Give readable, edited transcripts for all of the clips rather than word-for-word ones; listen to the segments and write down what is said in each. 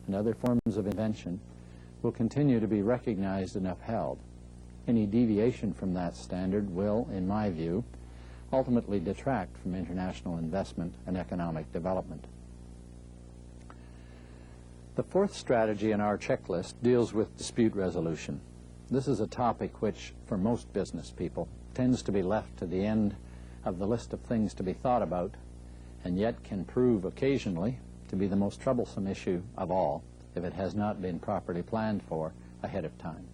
and other forms of invention will continue to be recognized and upheld. Any deviation from that standard will, in my view, ultimately detract from international investment and economic development. The fourth strategy in our checklist deals with dispute resolution. This is a topic which, for most business people, tends to be left to the end of the list of things to be thought about, and yet can prove occasionally to be the most troublesome issue of all if it has not been properly planned for ahead of time.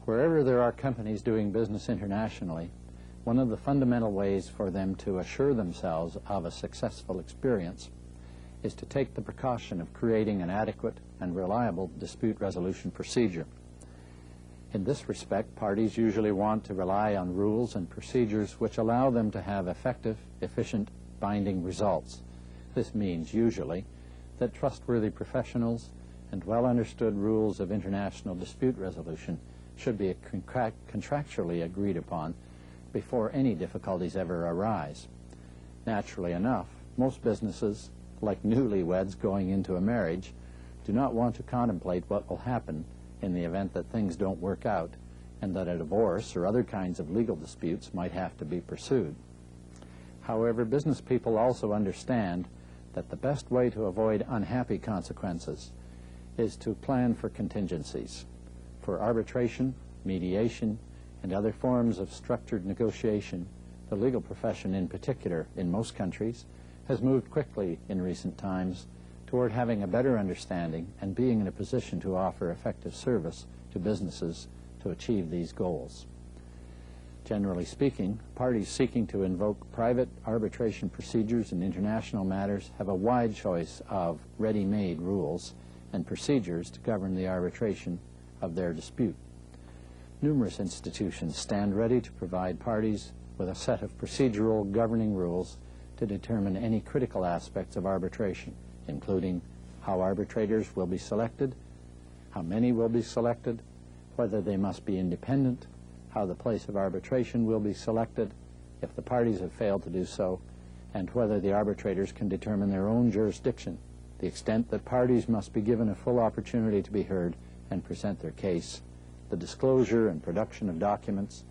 Wherever there are companies doing business internationally, one of the fundamental ways for them to assure themselves of a successful experience is to take the precaution of creating an adequate and reliable dispute resolution procedure. In this respect, parties usually want to rely on rules and procedures which allow them to have effective, efficient, binding results. This means, usually, that trustworthy professionals and well-understood rules of international dispute resolution should be contractually agreed upon before any difficulties ever arise. Naturally enough, most businesses, like newlyweds going into a marriage, do not want to contemplate what will happen in the event that things don't work out and that a divorce or other kinds of legal disputes might have to be pursued. However, business people also understand that the best way to avoid unhappy consequences is to plan for contingencies. For arbitration, mediation, and other forms of structured negotiation, the legal profession in particular, in most countries, has moved quickly in recent times toward having a better understanding and being in a position to offer effective service to businesses to achieve these goals. Generally speaking, parties seeking to invoke private arbitration procedures in international matters have a wide choice of ready-made rules and procedures to govern the arbitration of their dispute. Numerous institutions stand ready to provide parties with a set of procedural governing rules to determine any critical aspects of arbitration, including how arbitrators will be selected, how many will be selected, whether they must be independent, how the place of arbitration will be selected if the parties have failed to do so, and whether the arbitrators can determine their own jurisdiction, the extent that parties must be given a full opportunity to be heard and present their case, the disclosure and production of documents,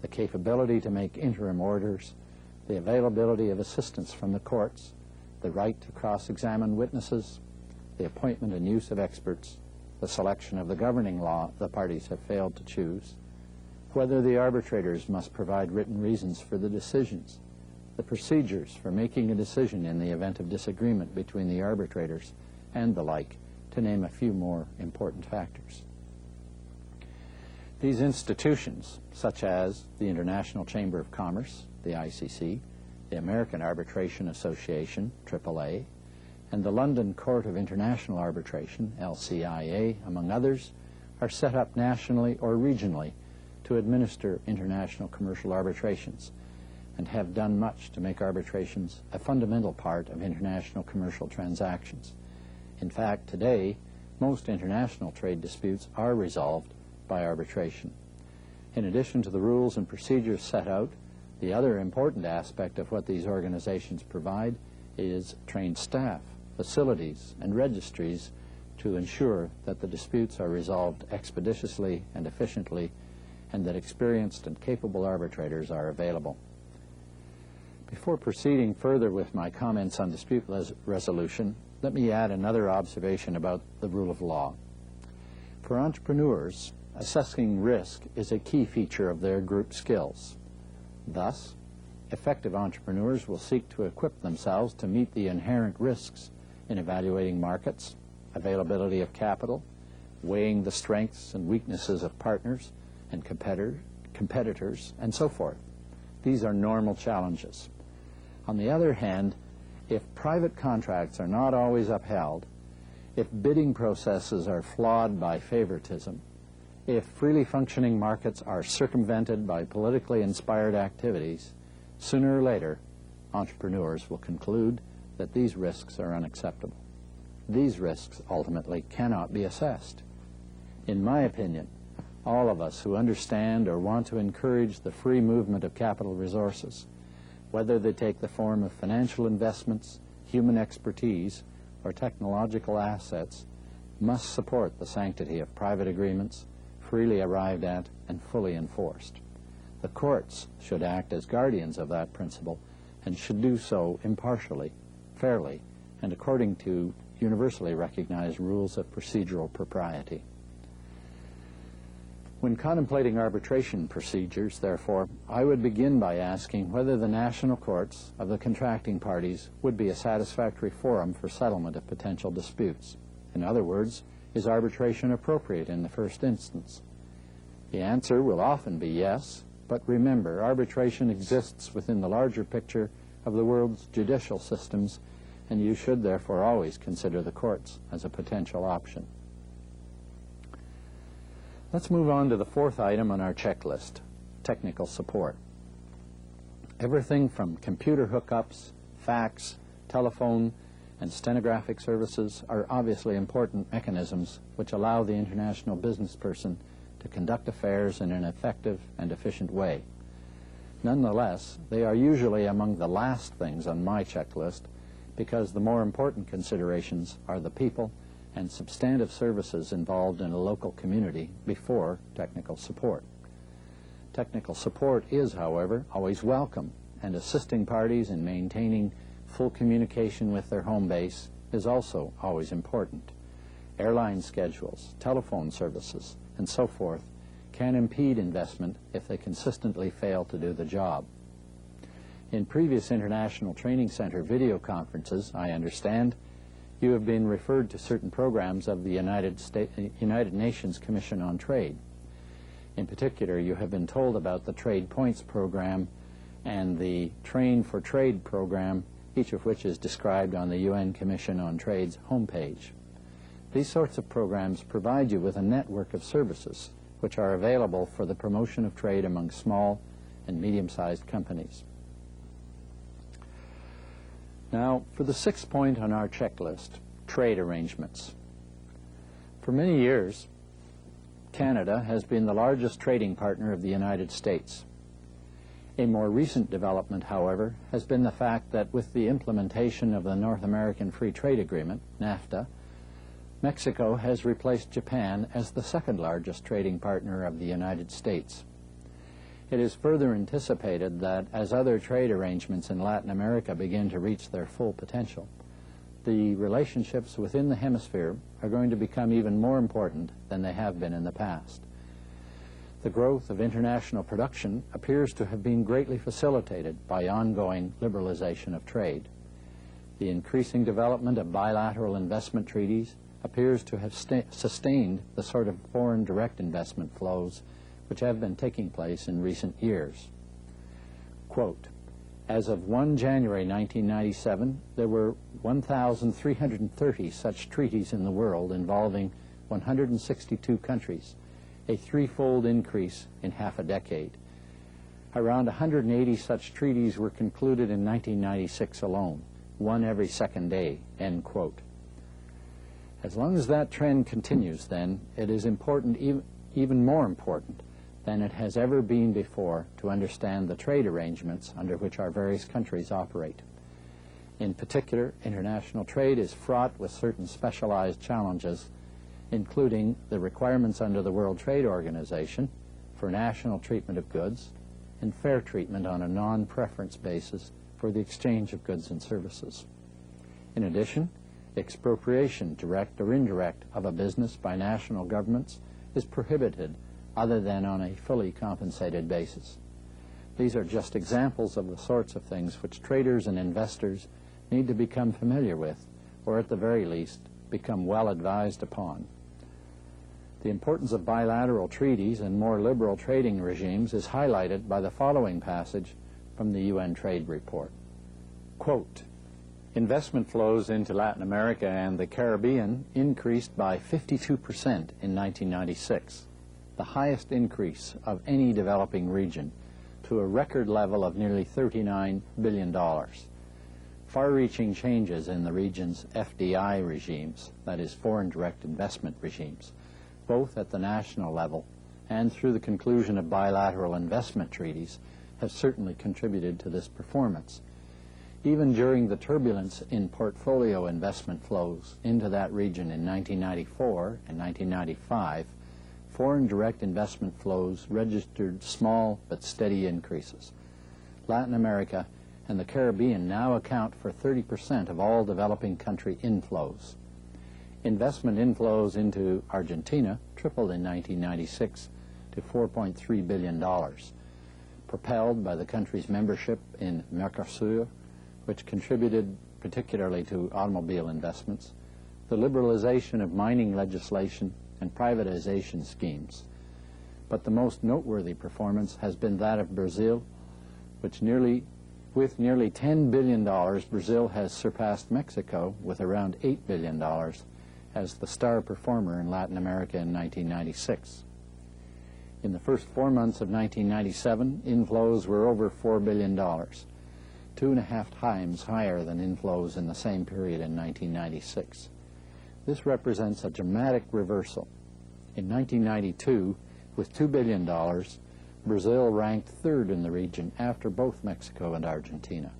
the capability to make interim orders, the availability of assistance from the courts, the right to cross-examine witnesses, the appointment and use of experts, the selection of the governing law the parties have failed to choose, whether the arbitrators must provide written reasons for the decisions, the procedures for making a decision in the event of disagreement between the arbitrators, and the like, to name a few more important factors. These institutions, such as the International Chamber of Commerce, the ICC, the American Arbitration Association, AAA, and the London Court of International Arbitration, LCIA, among others, are set up nationally or regionally to administer international commercial arbitrations and have done much to make arbitrations a fundamental part of international commercial transactions. In fact, today, most international trade disputes are resolved by arbitration. In addition to the rules and procedures set out, the other important aspect of what these organizations provide is trained staff, facilities, and registries to ensure that the disputes are resolved expeditiously and efficiently, and that experienced and capable arbitrators are available. Before proceeding further with my comments on dispute resolution, let me add another observation about the rule of law. For entrepreneurs, assessing risk is a key feature of their group skills. Thus, effective entrepreneurs will seek to equip themselves to meet the inherent risks in evaluating markets, availability of capital, weighing the strengths and weaknesses of partners and competitors, and so forth. These are normal challenges. On the other hand, if private contracts are not always upheld, if bidding processes are flawed by favoritism, if freely functioning markets are circumvented by politically inspired activities, sooner or later, entrepreneurs will conclude that these risks are unacceptable. These risks ultimately cannot be assessed. In my opinion, all of us who understand or want to encourage the free movement of capital resources, whether they take the form of financial investments, human expertise, or technological assets, must support the sanctity of private agreements, freely arrived at and fully enforced. The courts should act as guardians of that principle and should do so impartially, fairly, and according to universally recognized rules of procedural propriety. When contemplating arbitration procedures, therefore, I would begin by asking whether the national courts of the contracting parties would be a satisfactory forum for settlement of potential disputes. In other words, is arbitration appropriate in the first instance? The answer will often be yes, but remember, arbitration exists within the larger picture of the world's judicial systems, and you should therefore always consider the courts as a potential option. Let's move on to the fourth item on our checklist, technical support. Everything from computer hookups, fax, telephone, and stenographic services are obviously important mechanisms which allow the international business person to conduct affairs in an effective and efficient way. Nonetheless, they are usually among the last things on my checklist because the more important considerations are the people and substantive services involved in a local community before technical support. Technical support is, however, always welcome, and assisting parties in maintaining full communication with their home base is also always important. Airline schedules, telephone services, and so forth can impede investment if they consistently fail to do the job. In previous International Training Center video conferences, I understand, you have been referred to certain programs of the United Nations Commission on Trade. In particular, you have been told about the Trade Points program and the Train for Trade program, each of which is described on the UN Commission on Trade's homepage. These sorts of programs provide you with a network of services which are available for the promotion of trade among small and medium-sized companies. Now, for the sixth point on our checklist, trade arrangements. For many years, Canada has been the largest trading partner of the United States. A more recent development, however, has been the fact that with the implementation of the North American Free Trade Agreement, NAFTA, Mexico has replaced Japan as the second largest trading partner of the United States. It is further anticipated that as other trade arrangements in Latin America begin to reach their full potential, the relationships within the hemisphere are going to become even more important than they have been in the past. The growth of international production appears to have been greatly facilitated by ongoing liberalization of trade. The increasing development of bilateral investment treaties appears to have sustained the sort of foreign direct investment flows which have been taking place in recent years. Quote, as of 1 January 1997, there were 1,330 such treaties in the world involving 162 countries, a threefold increase in half a decade. Around 180 such treaties were concluded in 1996 alone, one every second day, end quote. As long as that trend continues, then, it is important, even more important than it has ever been before, to understand the trade arrangements under which our various countries operate. In particular, international trade is fraught with certain specialized challenges, including the requirements under the World Trade Organization for national treatment of goods and fair treatment on a non-preference basis for the exchange of goods and services. In addition, expropriation, direct or indirect, of a business by national governments is prohibited other than on a fully compensated basis. These are just examples of the sorts of things which traders and investors need to become familiar with, or at the very least, become well advised upon. The importance of bilateral treaties and more liberal trading regimes is highlighted by the following passage from the UN Trade Report. Quote, investment flows into Latin America and the Caribbean increased by 52% in 1996, the highest increase of any developing region, to a record level of nearly $39 billion. Far-reaching changes in the region's FDI regimes, that is, foreign direct investment regimes, both at the national level and through the conclusion of bilateral investment treaties, have certainly contributed to this performance. Even during the turbulence in portfolio investment flows into that region in 1994 and 1995, foreign direct investment flows registered small but steady increases. Latin America and the Caribbean now account for 30% of all developing country inflows. Investment inflows into Argentina tripled in 1996 to $4.3 billion, propelled by the country's membership in Mercosur, which contributed particularly to automobile investments, the liberalization of mining legislation, and privatization schemes. But the most noteworthy performance has been that of Brazil, with nearly $10 billion, Brazil has surpassed Mexico with around $8 billion as the star performer in Latin America in 1996. In the first 4 months of 1997, inflows were over $4 billion, 2.5 times higher than inflows in the same period in 1996. This represents a dramatic reversal. In 1992, with $2 billion, Brazil ranked third in the region after both Mexico and Argentina.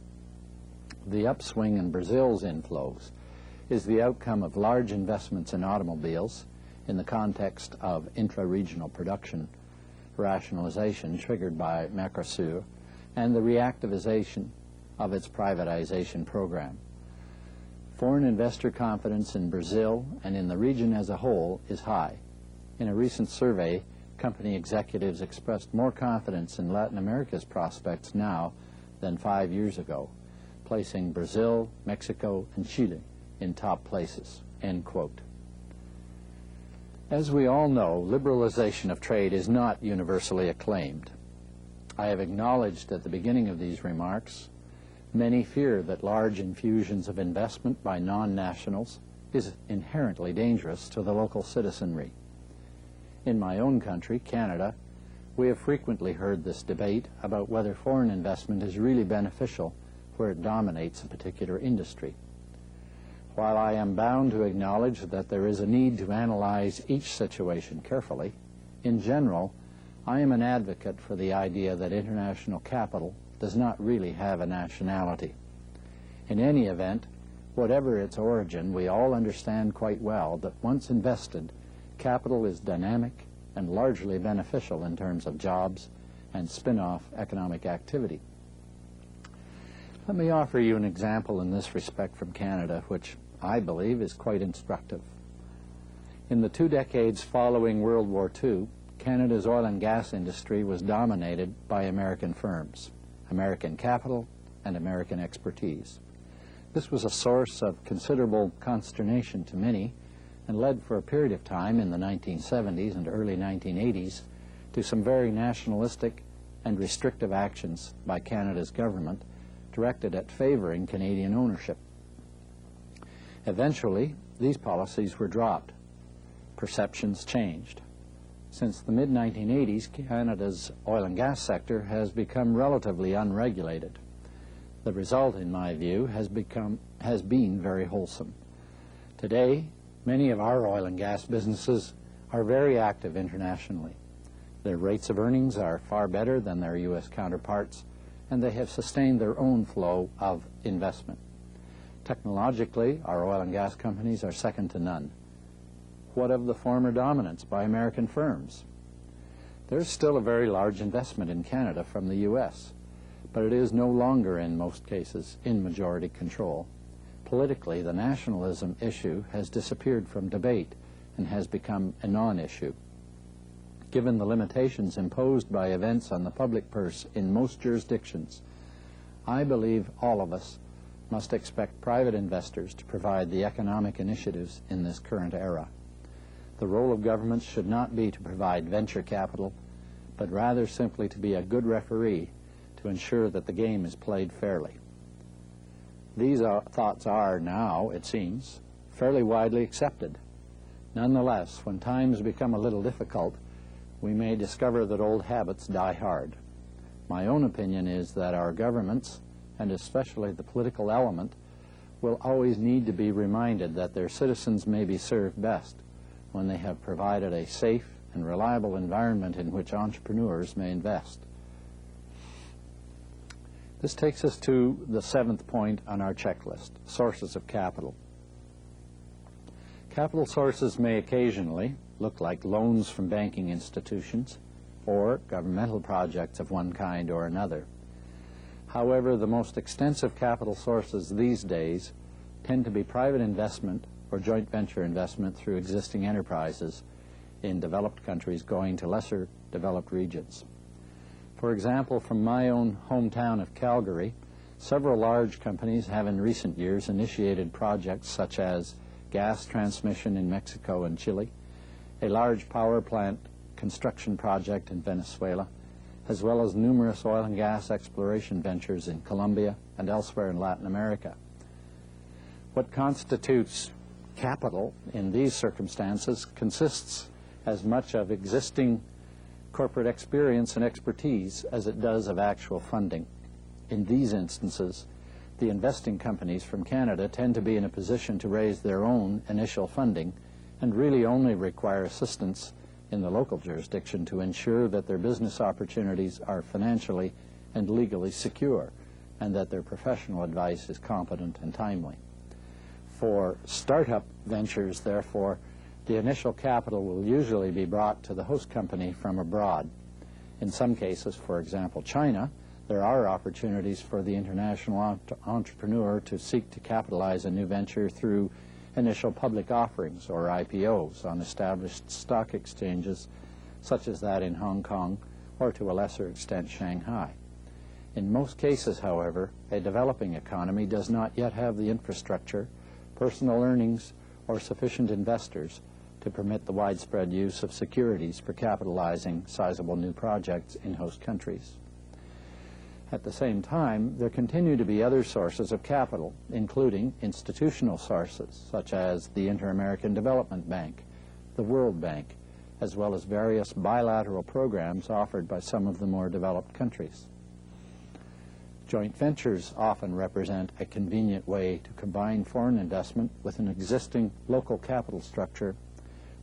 The upswing in Brazil's inflows is the outcome of large investments in automobiles in the context of intra-regional production rationalization triggered by Mercosur and the reactivization of its privatization program. Foreign investor confidence in Brazil and in the region as a whole is high. In a recent survey, company executives expressed more confidence in Latin America's prospects now than 5 years ago, placing Brazil, Mexico, and Chile in top places, end quote. As we all know, liberalization of trade is not universally acclaimed. I have acknowledged at the beginning of these remarks, many fear that large infusions of investment by non-nationals is inherently dangerous to the local citizenry. In my own country, Canada, we have frequently heard this debate about whether foreign investment is really beneficial where it dominates a particular industry. While I am bound to acknowledge that there is a need to analyze each situation carefully, in general, I am an advocate for the idea that international capital does not really have a nationality. In any event, whatever its origin, we all understand quite well that once invested, capital is dynamic and largely beneficial in terms of jobs and spin-off economic activity. Let me offer you an example in this respect from Canada, which I believe is quite instructive. In the 2 decades following World War II, Canada's oil and gas industry was dominated by American firms, American capital, and American expertise. This was a source of considerable consternation to many and led for a period of time in the 1970s and early 1980s to some very nationalistic and restrictive actions by Canada's government directed at favoring Canadian ownership. Eventually, these policies were dropped. Perceptions changed. Since the mid-1980s, Canada's oil and gas sector has become relatively unregulated. The result, in my view, has been very wholesome. Today, many of our oil and gas businesses are very active internationally. Their rates of earnings are far better than their U.S. counterparts, and they have sustained their own flow of investment. Technologically, our oil and gas companies are second to none. What of the former dominance by American firms? There's still a very large investment in Canada from the U.S., but it is no longer, in most cases, in majority control. Politically, the nationalism issue has disappeared from debate and has become a non-issue. Given the limitations imposed by events on the public purse in most jurisdictions, I believe all of us must expect private investors to provide the economic initiatives in this current era. The role of governments should not be to provide venture capital, but rather simply to be a good referee to ensure that the game is played fairly. These thoughts are now, it seems, fairly widely accepted. Nonetheless, when times become a little difficult, we may discover that old habits die hard. My own opinion is that our governments, and especially the political element, will always need to be reminded that their citizens may be served best when they have provided a safe and reliable environment in which entrepreneurs may invest. This takes us to the 7th point on our checklist, sources of capital. Capital sources may occasionally look like loans from banking institutions or governmental projects of one kind or another. However, the most extensive capital sources these days tend to be private investment or joint venture investment through existing enterprises in developed countries going to lesser developed regions. For example, from my own hometown of Calgary, several large companies have in recent years initiated projects such as gas transmission in Mexico and Chile, a large power plant construction project in Venezuela, as well as numerous oil and gas exploration ventures in Colombia and elsewhere in Latin America. What constitutes capital in these circumstances consists as much of existing corporate experience and expertise as it does of actual funding. In these instances, the investing companies from Canada tend to be in a position to raise their own initial funding and really only require assistance in the local jurisdiction to ensure that their business opportunities are financially and legally secure and that their professional advice is competent and timely. For startup ventures, therefore, the initial capital will usually be brought to the host company from abroad. In some cases, for example, China, there are opportunities for the international entrepreneur to seek to capitalize a new venture through initial public offerings or IPOs on established stock exchanges such as that in Hong Kong or to a lesser extent Shanghai. In most cases, however, a developing economy does not yet have the infrastructure, personal earnings, or sufficient investors to permit the widespread use of securities for capitalizing sizable new projects in host countries. At the same time, there continue to be other sources of capital, including institutional sources, such as the Inter-American Development Bank, the World Bank, as well as various bilateral programs offered by some of the more developed countries. Joint ventures often represent a convenient way to combine foreign investment with an existing local capital structure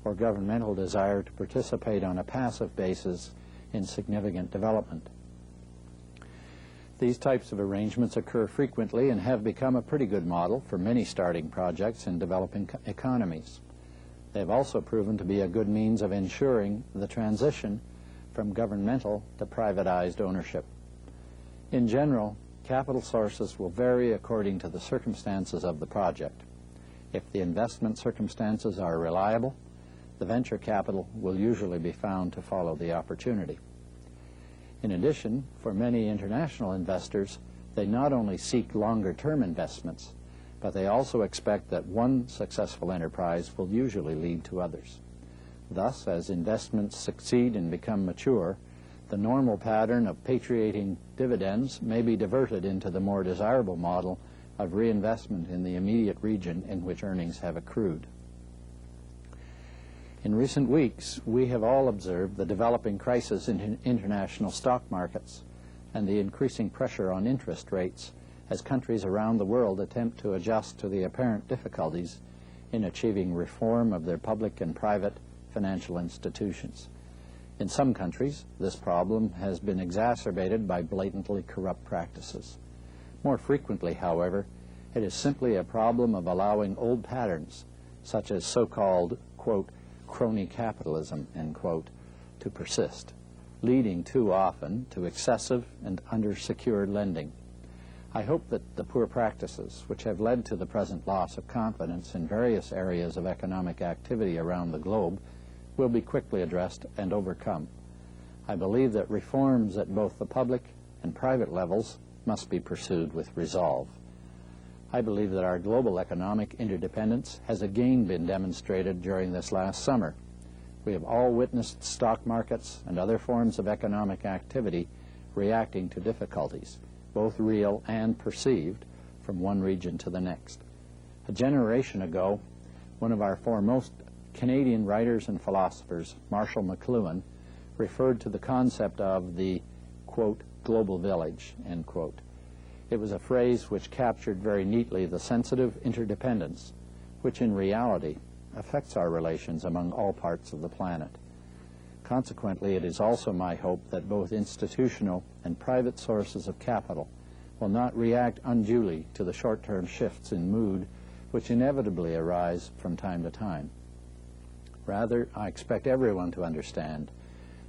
or governmental desire to participate on a passive basis in significant development. These types of arrangements occur frequently and have become a pretty good model for many starting projects in developing economies. They have also proven to be a good means of ensuring the transition from governmental to privatized ownership. In general, capital sources will vary according to the circumstances of the project. If the investment circumstances are reliable, the venture capital will usually be found to follow the opportunity. In addition, for many international investors, they not only seek longer-term investments, but they also expect that one successful enterprise will usually lead to others. Thus, as investments succeed and become mature, the normal pattern of patriating dividends may be diverted into the more desirable model of reinvestment in the immediate region in which earnings have accrued. In recent weeks, we have all observed the developing crisis in international stock markets and the increasing pressure on interest rates as countries around the world attempt to adjust to the apparent difficulties in achieving reform of their public and private financial institutions. In some countries, this problem has been exacerbated by blatantly corrupt practices. More frequently, however, it is simply a problem of allowing old patterns, such as so-called, quote, crony capitalism, end quote, to persist, leading too often to excessive and undersecured lending. I hope that the poor practices which have led to the present loss of confidence in various areas of economic activity around the globe will be quickly addressed and overcome. I believe that reforms at both the public and private levels must be pursued with resolve. I believe that our global economic interdependence has again been demonstrated during this last summer. We have all witnessed stock markets and other forms of economic activity reacting to difficulties, both real and perceived, from one region to the next. A generation ago, one of our foremost Canadian writers and philosophers, Marshall McLuhan, referred to the concept of the, quote, global village, end quote. It was a phrase which captured very neatly the sensitive interdependence, which in reality affects our relations among all parts of the planet. Consequently, it is also my hope that both institutional and private sources of capital will not react unduly to the short-term shifts in mood which inevitably arise from time to time. Rather, I expect everyone to understand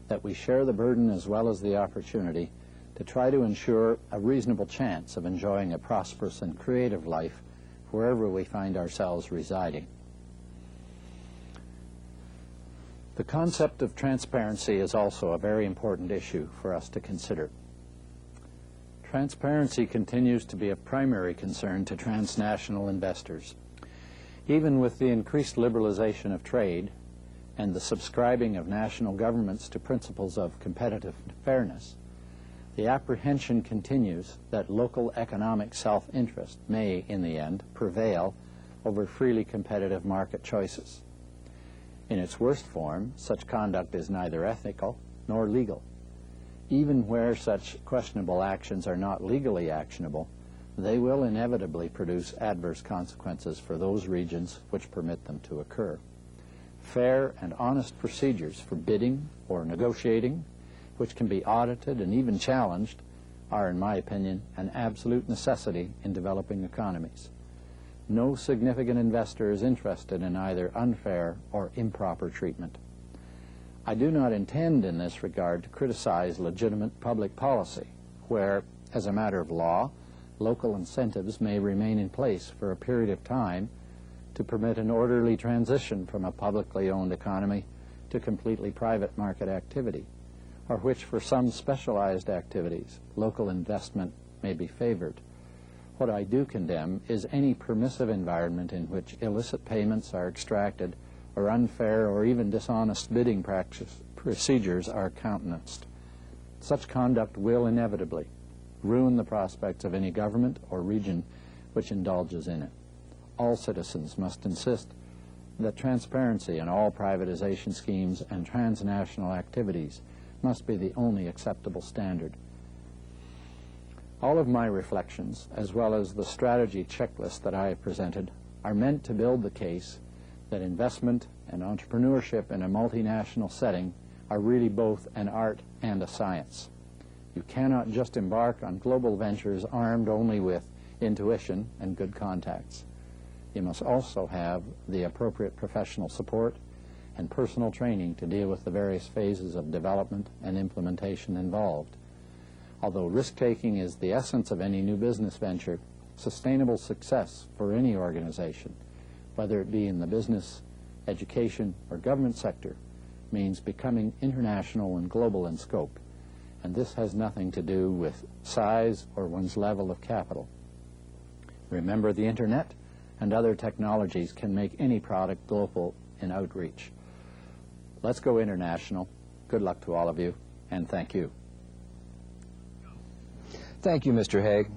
that we share the burden as well as the opportunity to try to ensure a reasonable chance of enjoying a prosperous and creative life wherever we find ourselves residing. The concept of transparency is also a very important issue for us to consider. Transparency continues to be of primary concern to transnational investors. Even with the increased liberalization of trade and the subscribing of national governments to principles of competitive fairness, the apprehension continues that local economic self-interest may, in the end, prevail over freely competitive market choices. In its worst form, such conduct is neither ethical nor legal. Even where such questionable actions are not legally actionable, they will inevitably produce adverse consequences for those regions which permit them to occur. Fair and honest procedures for bidding or negotiating, which can be audited and even challenged, are, in my opinion, an absolute necessity in developing economies. No significant investor is interested in either unfair or improper treatment. I do not intend in this regard to criticize legitimate public policy, where, as a matter of law, local incentives may remain in place for a period of time to permit an orderly transition from a publicly owned economy to completely private market activity, or which for some specialized activities local investment may be favored. What I do condemn is any permissive environment in which illicit payments are extracted or unfair or even dishonest bidding procedures are countenanced. Such conduct will inevitably ruin the prospects of any government or region which indulges in it. All citizens must insist that transparency in all privatization schemes and transnational activities must be the only acceptable standard. All of my reflections, as well as the strategy checklist that I have presented, are meant to build the case that investment and entrepreneurship in a multinational setting are really both an art and a science. You cannot just embark on global ventures armed only with intuition and good contacts. You must also have the appropriate professional support and personal training to deal with the various phases of development and implementation involved. Although risk-taking is the essence of any new business venture, sustainable success for any organization, whether it be in the business, education, or government sector, means becoming international and global in scope. And this has nothing to do with size or one's level of capital. Remember, the internet and other technologies can make any product global in outreach. Let's go international. Good luck to all of you, and thank you. Thank you, Mr. Haigh.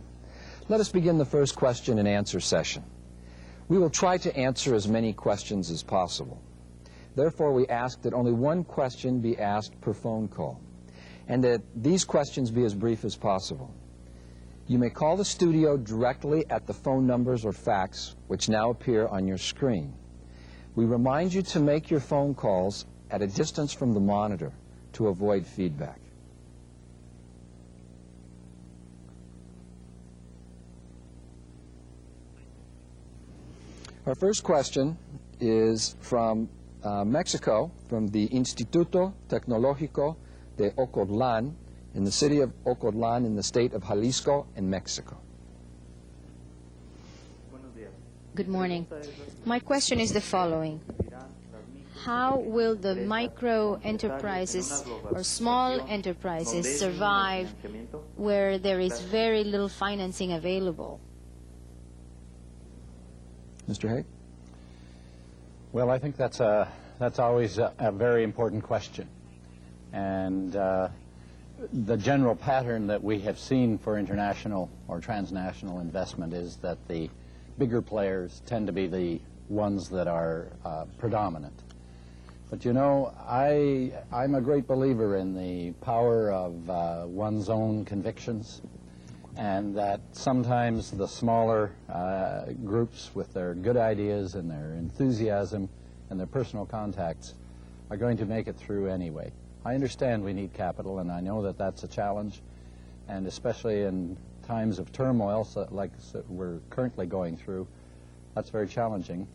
Let us begin the first question and answer session. We will try to answer as many questions as possible. Therefore, we ask that only one question be asked per phone call, and that these questions be as brief as possible. You may call the studio directly at the phone numbers or fax which now appear on your screen. We remind you to make your phone calls at a distance from the monitor to avoid feedback. Our first question is from Mexico, from the Instituto Tecnológico de Ocotlán, in the city of Ocotlán, in the state of Jalisco, in Mexico. Good morning. My question is the following. How will the micro enterprises or small enterprises survive where there is very little financing available? Mr. Haigh? Well, I think that's always a very important question. And the general pattern that we have seen for international or transnational investment is that the bigger players tend to be the ones that are predominant. But you know, I'm a great believer in the power of one's own convictions, and that sometimes the smaller groups with their good ideas and their enthusiasm and their personal contacts are going to make it through anyway. I understand we need capital, and I know that that's a challenge, and especially in times of turmoil, we're currently going through, that's very challenging.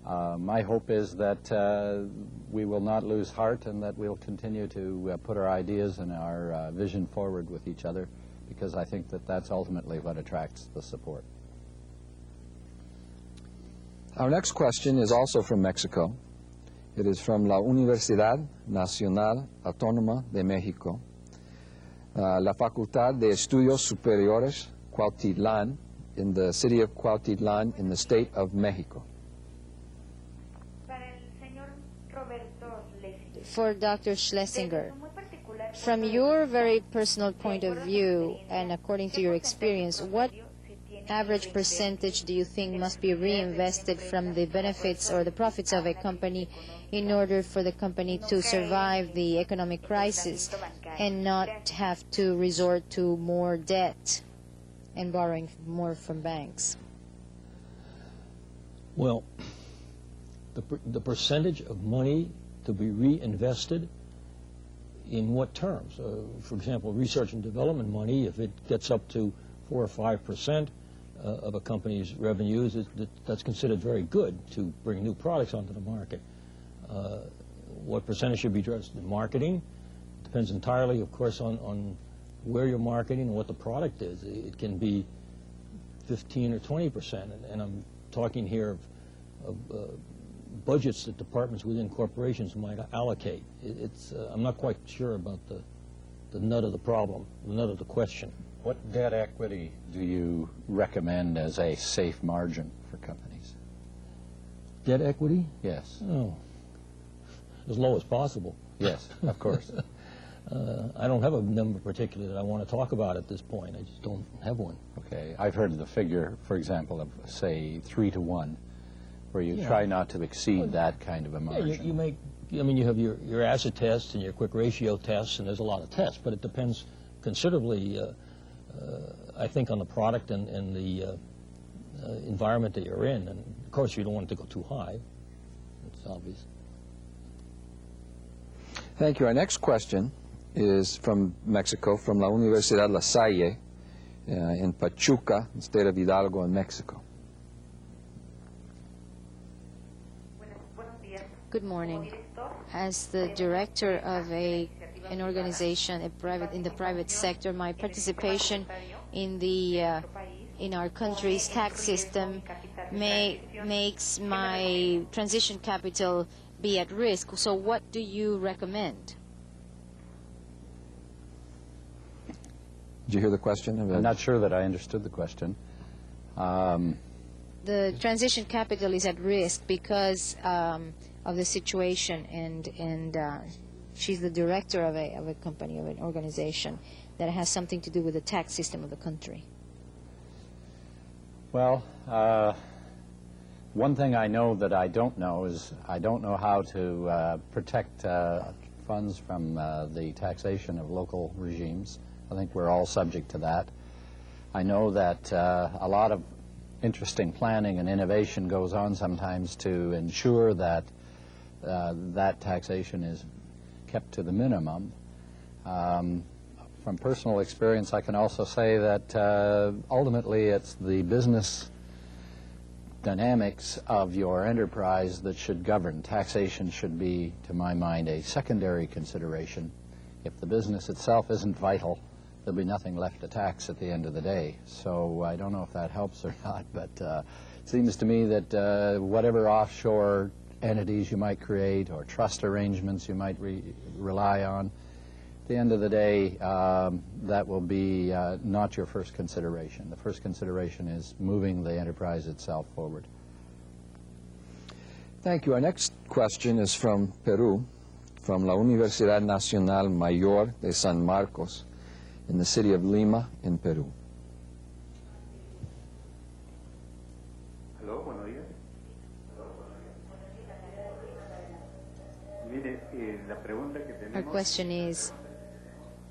My hope is that we will not lose heart and that we'll continue to put our ideas and our vision forward with each other, because I think that that's ultimately what attracts the support. Our next question is also from Mexico. It is from la Universidad Nacional Autónoma de México, la Facultad de Estudios Superiores Cuautitlán, in the city of Cuautitlán in the state of Mexico. For Dr. Schlesinger, from your very personal point of view and according to your experience, what average percentage do you think must be reinvested from the benefits or the profits of a company in order for the company to survive the economic crisis and not have to resort to more debt and borrowing more from banks? Well, the percentage of money to be reinvested in what terms? For example, research and development money, if it gets up to 4 or 5% of a company's revenues, that's considered very good to bring new products onto the market. What percentage should be addressed in marketing depends entirely, of course, on where you're marketing and what the product is. It can be 15 or 20%, and I'm talking here of budgets that departments within corporations might allocate. I'm not quite sure about the nut of the problem, the nut of the question. What debt equity do you recommend as a safe margin for companies? Debt equity? Yes. Oh, as low as possible. Yes, of course. I don't have a number particularly that I want to talk about at this point. I just don't have one. Okay. I've heard the figure, for example, of, say, 3 to 1, where you try not to exceed that kind of a margin. Yeah, you make, I mean, you have your acid tests and your quick ratio tests, and there's a lot of tests, but it depends considerably, I think, on the product and the environment that you're in. And, of course, you don't want it to go too high. It's obvious. Thank you. Our next question is from Mexico, from la Universidad La Salle in Pachuca, the state of Hidalgo in Mexico. Good morning. As the director of an organization, in the private sector, my participation in our country's tax system makes my transition capital be at risk. So what do you recommend? Did you hear the question? I'm not sure that I understood the question. The transition capital is at risk because of the situation, and she's the director of a company, of an organization that has something to do with the tax system of the country. Well, one thing I know that I don't know is I don't know how to protect funds from the taxation of local regimes. I think we're all subject to that. I know that a lot of interesting planning and innovation goes on sometimes to ensure that that taxation is kept to the minimum. From personal experience, I can also say that ultimately it's the business dynamics of your enterprise that should govern. Taxation should be, to my mind, a secondary consideration. If the business itself isn't vital, there'll be nothing left to tax at the end of the day. So I don't know if that helps or not, but it seems to me that whatever offshore entities you might create or trust arrangements you might rely on, at the end of the day, that will be not your first consideration. The first consideration is moving the enterprise itself forward. Thank you. Our next question is from Peru, from la Universidad Nacional Mayor de San Marcos, in the city of Lima, in Peru. Hello, buenos días. Mire, la pregunta que tenemos Our question is,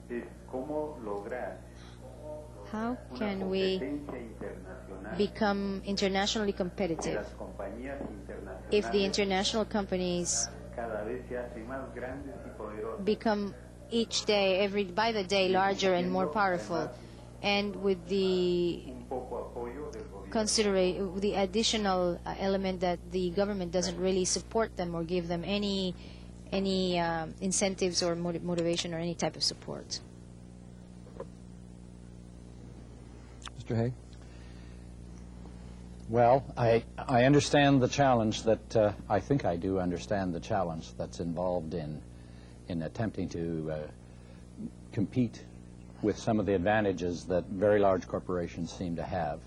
es cómo lograr how una can we competencia internacional become internationally que competitive las compañías if the internacionales international companies cada vez se hacen más grandes y poderosas, become each day, by the day, larger and more powerful, and with the un poco apoyo del gobierno. consider the additional element that the government doesn't really support them or give them any incentives or motivation or any type of support. Mr. Haigh? Well, I understand the challenge that, I think I do understand the challenge that's involved in attempting to compete with some of the advantages that very large corporations seem to have.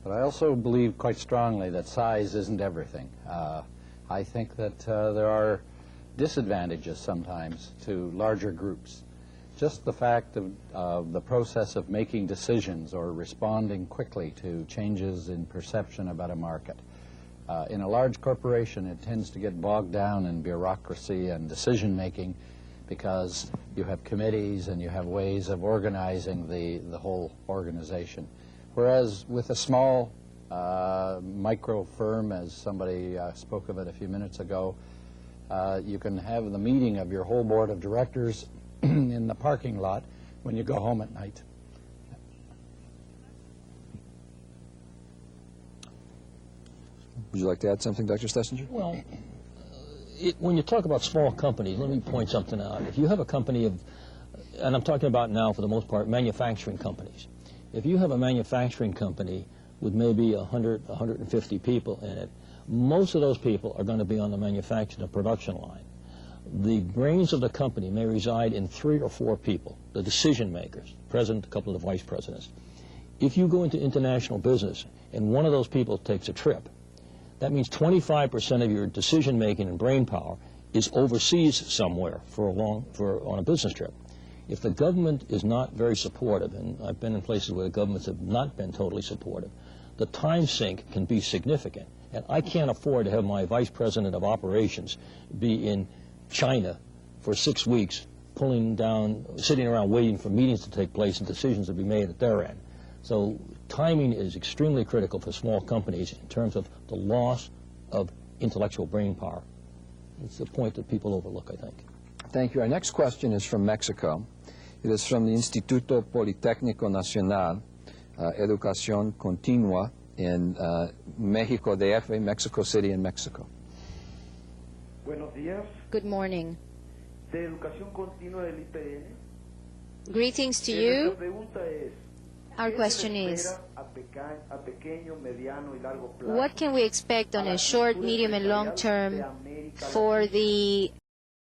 But I also believe quite strongly that size isn't everything. I think that there are disadvantages sometimes to larger groups. Just the fact of the process of making decisions or responding quickly to changes in perception about a market. In a large corporation, it tends to get bogged down in bureaucracy and decision-making because you have committees and you have ways of organizing the whole organization. Whereas with a small micro firm, as somebody spoke of it a few minutes ago, you can have the meeting of your whole board of directors in the parking lot when you go home at night. Would you like to add something, Dr. Schlesinger? Well, when you talk about small companies, let me point something out. If you have a company of, and I'm talking about now for the most part, manufacturing companies. If you have a manufacturing company with maybe 100, 150 people in it, most of those people are going to be on the manufacturing and production line. The brains of the company may reside in 3 or 4 people, the decision makers, president, a couple of the vice presidents. If you go into international business and one of those people takes a trip, that means 25% of your decision making and brain power is overseas somewhere on a business trip. If the government is not very supportive, and I've been in places where the governments have not been totally supportive, the time sink can be significant. And I can't afford to have my vice president of operations be in China for 6 weeks, sitting around waiting for meetings to take place and decisions to be made at their end. So timing is extremely critical for small companies in terms of the loss of intellectual brain power. It's the point that people overlook, I think. Thank you. Our next question is from Mexico. It is from the Instituto Politécnico Nacional, Educación Continua in Mexico DF, Mexico City in Mexico. Buenos días. Good morning. De Educación Continua del IPN. Greetings to Nuestra you. pregunta es, Our ¿qué question se is, espera a pequeño, mediano y largo plazo what can we expect on a short, medium, and long term for the